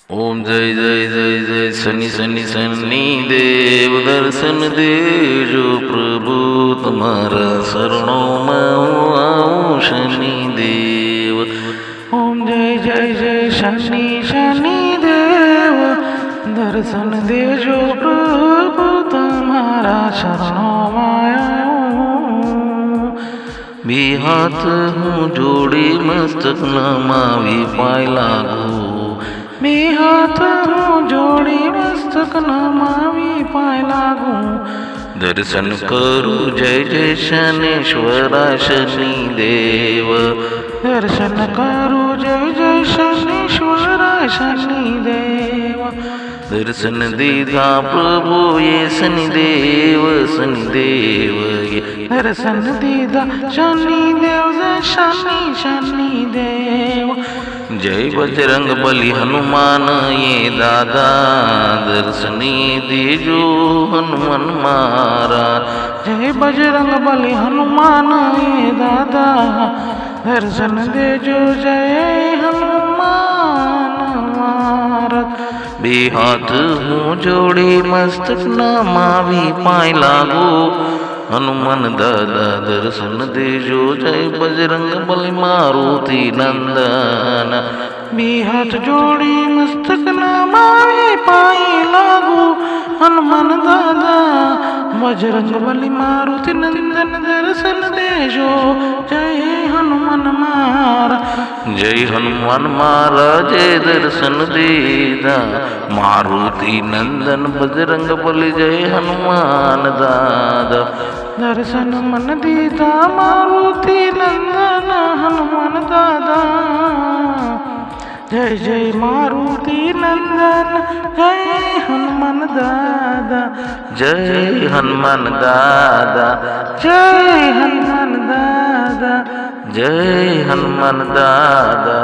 ओम जय जय जय जय शनि शनि शनि देव दर्शन दे जो प्रभु तुम्हारा शरणों में हूँ आऊं शनि देव। ओम जय जय जय शनि शनि देव दर्शन दे जो प्रभु तुम्हारा शरणों में आऊं। बे हाथ हूँ जोड़े मस्तक नमावी पाय लागू। बे हाथ हूँ जोड़ी मस्तक नमावी पाय लागू। दर्शन करू जय जय शनेश्वरा शनि देव। दर्शन करू जय जय शनीश्वरा शनि देव। दर्शन दीदा प्रभु ये शनि देव ये। दर्शन दीदा शनि देव जय शनि शनि देव। जय बजरंग बली हनुमान ये दादा दर्शनी दीजो हनुमान महाराज। जय बजरंग बली हनुमान ये दादा दर्शन दे जो जय हनुमान महाराज। बे हाथ हूँ जोड़े मस्तक नमावी पाय लागू। हनुमान दादा दर्शन दे जो जय बजरंग बली मारुति नंदन। बे हाथ जोड़ी मस्तक नमावी पाय लागू। हनुमान दादा बजरंग बली मारुति नंदन दर्शन दे जो जय हनुमान महाराज। जय हनुमान महाराज दर्शन देदा मारुति नंदन बजरंग बली जय हनुमान दादा। दर्शन मन दीदा मारुति नंदन हनुमान दादा। जय जय मारुति नंदन जय हनुमान दादा। जय हनुमान दादा। जय हनुमान दादा। जय हनुमान दादा।